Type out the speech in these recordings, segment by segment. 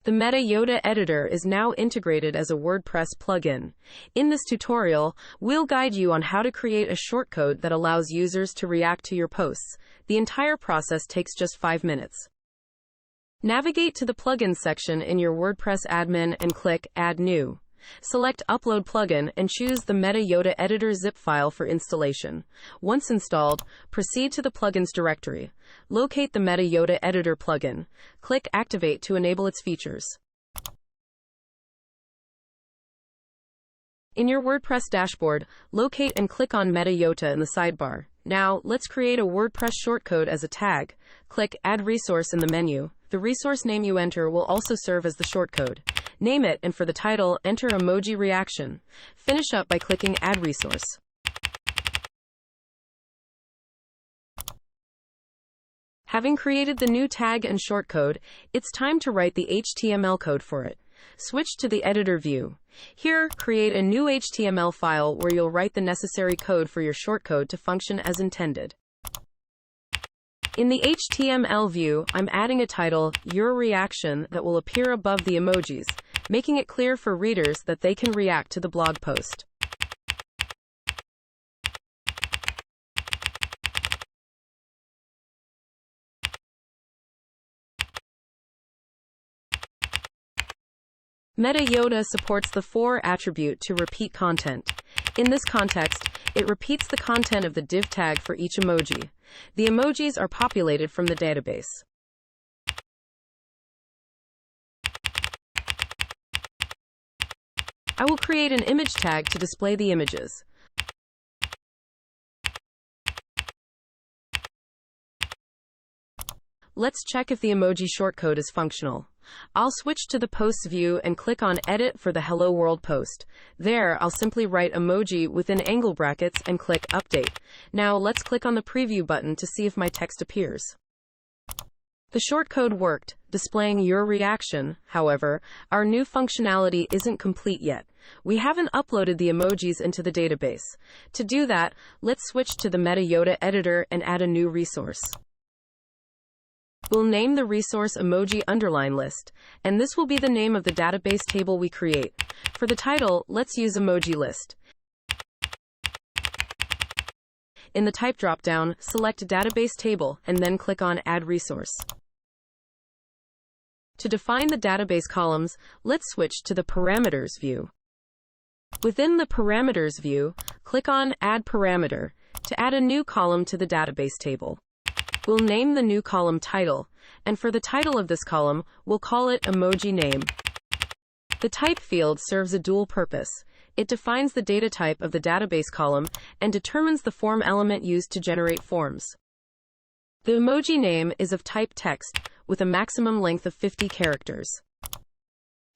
The Metayota editor is now integrated as a WordPress plugin. In this tutorial, we'll guide you on how to create a shortcode that allows users to react to your posts. The entire process takes just 5 minutes. Navigate to the Plugins section in your WordPress admin and click Add New. Select Upload Plugin and choose the Metayota editor zip file for installation. Once installed, proceed to the Plugins directory. Locate the Metayota editor plugin. Click Activate to enable its features. In your WordPress dashboard, locate and click on Metayota in the sidebar. Now, let's create a WordPress shortcode as a tag. Click Add Resource in the menu. The resource name you enter will also serve as the shortcode. Name it, and for the title, enter Emoji Reaction. Finish up by clicking Add Resource. Having created the new tag and shortcode, it's time to write the HTML code for it. Switch to the editor view. Here, create a new HTML file where you'll write the necessary code for your shortcode to function as intended. In the HTML view, I'm adding a title, Your Reaction, that will appear above the emojis, making it clear for readers that they can react to the blog post. Metayota supports the for attribute to repeat content. In this context, it repeats the content of the div tag for each emoji. The emojis are populated from the database. I will create an image tag to display the images. Let's check if the emoji shortcode is functional. I'll switch to the posts view and click on Edit for the Hello World post. There, I'll simply write emoji within angle brackets and click Update. Now let's click on the preview button to see if my text appears. The shortcode worked, displaying your reaction. However, our new functionality isn't complete yet. We haven't uploaded the emojis into the database. To do that, let's switch to the Metayota editor and add a new resource. We'll name the resource Emoji Underline List, and this will be the name of the database table we create. For the title, let's use Emoji List. In the Type dropdown, select Database Table, and then click on Add Resource. To define the database columns, let's switch to the Parameters view. Within the Parameters view, click on Add Parameter to add a new column to the database table. We'll name the new column Title, and for the title of this column, we'll call it Emoji Name. The Type field serves a dual purpose. It defines the data type of the database column and determines the form element used to generate forms. The emoji name is of type text, with a maximum length of 50 characters.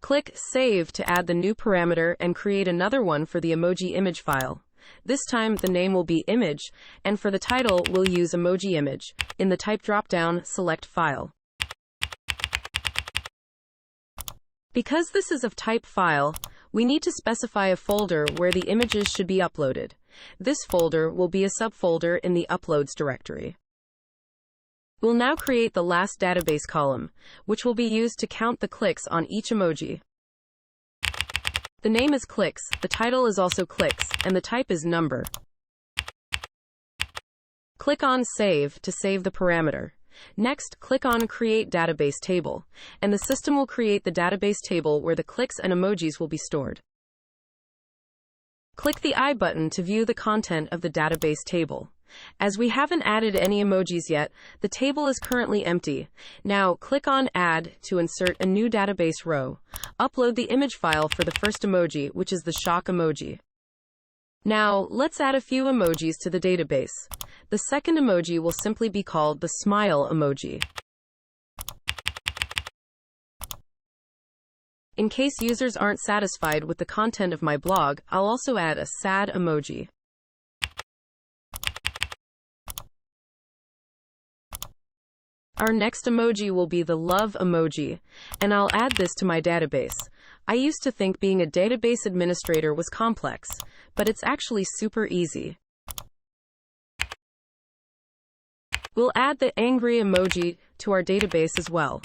Click Save to add the new parameter and create another one for the emoji image file. This time, the name will be Image, and for the title, we'll use Emoji Image. In the Type dropdown, select File. Because this is of type file, we need to specify a folder where the images should be uploaded. This folder will be a subfolder in the Uploads directory. We'll now create the last database column, which will be used to count the clicks on each emoji. The name is Clicks, the title is also Clicks, and the type is Number. Click on Save to save the parameter. Next, click on Create Database Table, and the system will create the database table where the clicks and emojis will be stored. Click the I button to view the content of the database table. As we haven't added any emojis yet, the table is currently empty. Now, click on Add to insert a new database row. Upload the image file for the first emoji, which is the shock emoji. Now, let's add a few emojis to the database. The second emoji will simply be called the smile emoji. In case users aren't satisfied with the content of my blog, I'll also add a sad emoji. Our next emoji will be the love emoji, and I'll add this to my database. I used to think being a database administrator was complex, but it's actually super easy. We'll add the angry emoji to our database as well.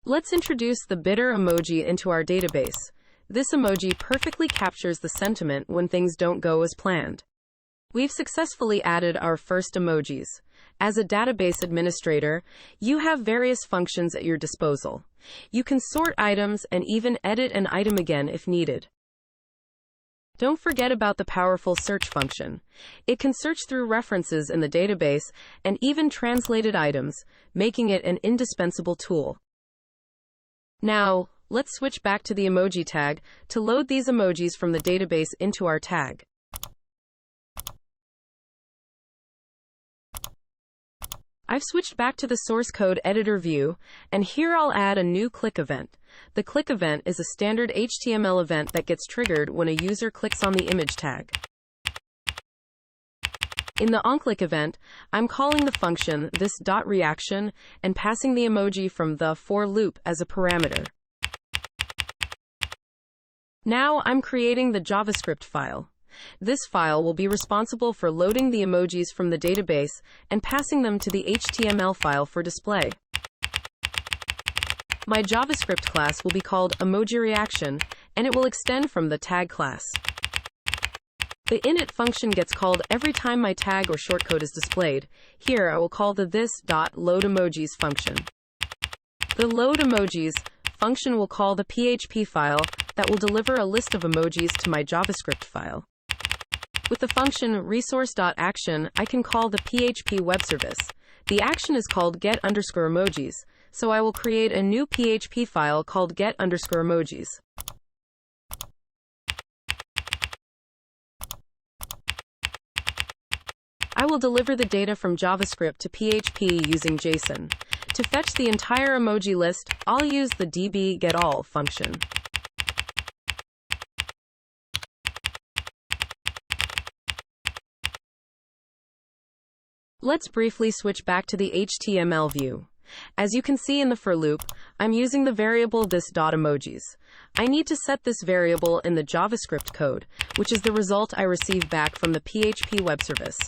Let's introduce the bitter emoji into our database. This emoji perfectly captures the sentiment when things don't go as planned. We've successfully added our first emojis. As a database administrator, you have various functions at your disposal. You can sort items and even edit an item again if needed. Don't forget about the powerful search function. It can search through references in the database and even translated items, making it an indispensable tool. Now, let's switch back to the emoji tag to load these emojis from the database into our tag. I've switched back to the source code editor view, and here I'll add a new click event. The click event is a standard HTML event that gets triggered when a user clicks on the image tag. In the onClick event, I'm calling the function this.reaction and passing the emoji from the for loop as a parameter. Now I'm creating the JavaScript file. This file will be responsible for loading the emojis from the database and passing them to the HTML file for display. My JavaScript class will be called Emoji Reaction, and it will extend from the tag class. The init function gets called every time my tag or shortcode is displayed. Here I will call the this.loadEmojis function. The loadEmojis function will call the PHP file that will deliver a list of emojis to my JavaScript file. With the function resource.action, I can call the PHP web service. The action is called get_emojis, so I will create a new PHP file called get_emojis. I will deliver the data from JavaScript to PHP using JSON. To fetch the entire emoji list, I'll use the db_getAll function. Let's briefly switch back to the HTML view. As you can see in the for loop, I'm using the variable this.emojis. I need to set this variable in the JavaScript code, which is the result I receive back from the PHP web service.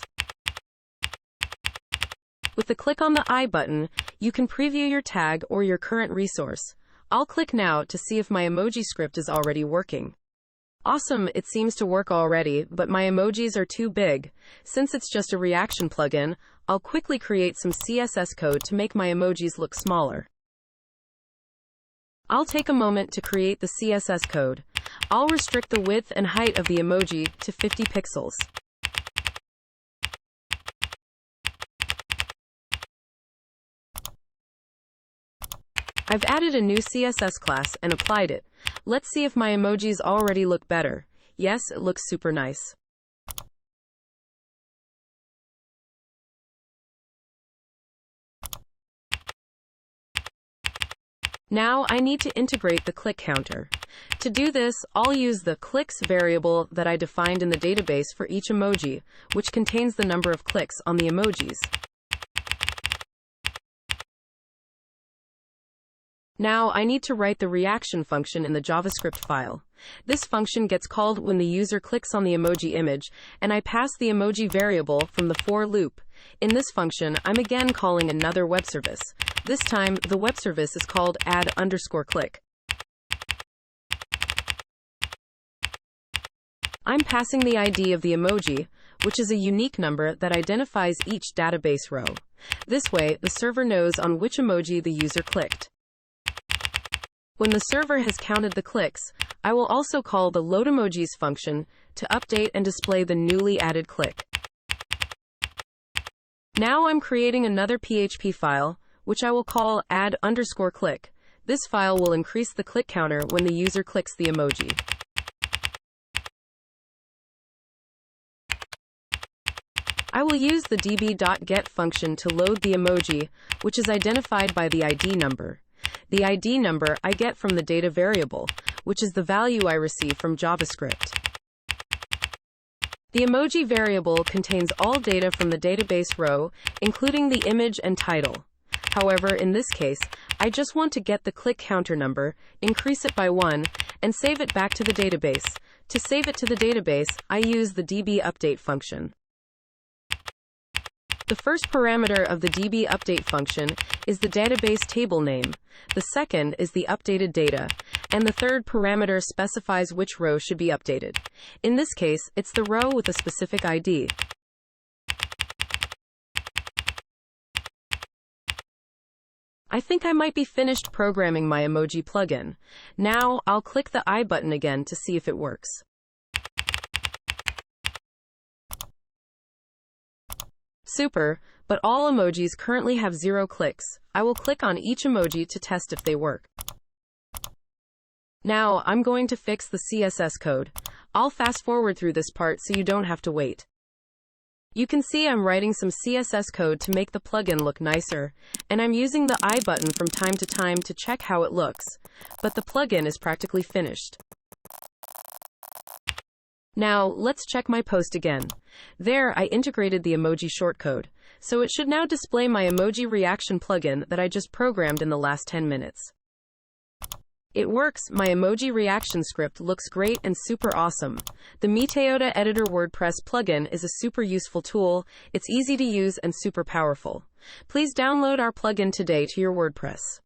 With the click on the I button, you can preview your tag or your current resource. I'll click now to see if my emoji script is already working. Awesome, it seems to work already, but my emojis are too big. Since it's just a reaction plugin, I'll quickly create some CSS code to make my emojis look smaller. I'll take a moment to create the CSS code. I'll restrict the width and height of the emoji to 50 pixels. I've added a new CSS class and applied it. Let's see if my emojis already look better. Yes, it looks super nice. Now I need to integrate the click counter. To do this, I'll use the clicks variable that I defined in the database for each emoji, which contains the number of clicks on the emojis. Now I need to write the reaction function in the JavaScript file. This function gets called when the user clicks on the emoji image, and I pass the emoji variable from the for loop. In this function, I'm again calling another web service. This time, the web service is called add_click. I'm passing the ID of the emoji, which is a unique number that identifies each database row. This way, the server knows on which emoji the user clicked. When the server has counted the clicks, I will also call the loadEmojis function to update and display the newly added click. Now I'm creating another PHP file, which I will call add_click. This file will increase the click counter when the user clicks the emoji. I will use the db.get function to load the emoji, which is identified by the ID number. The ID number I get from the data variable, which is the value I receive from JavaScript. The emoji variable contains all data from the database row, including the image and title. However, in this case, I just want to get the click counter number, increase it by 1, and save it back to the database. To save it to the database, I use the db_update function. The first parameter of the DB update function is the database table name. The second is the updated data. And the third parameter specifies which row should be updated. In this case, it's the row with a specific ID. I think I might be finished programming my emoji plugin. Now, I'll click the I button again to see if it works. Super, but all emojis currently have 0 clicks. I will click on each emoji to test if they work. Now, I'm going to fix the CSS code. I'll fast forward through this part so you don't have to wait. You can see I'm writing some CSS code to make the plugin look nicer, and I'm using the I button from time to time to check how it looks, but the plugin is practically finished. Now, let's check my post again. There, I integrated the emoji shortcode, so it should now display my emoji reaction plugin that I just programmed in the last 10 minutes. It works. My emoji reaction script looks great and super awesome. The Metayota Editor WordPress plugin is a super useful tool. It's easy to use and super powerful. Please download our plugin today to your WordPress.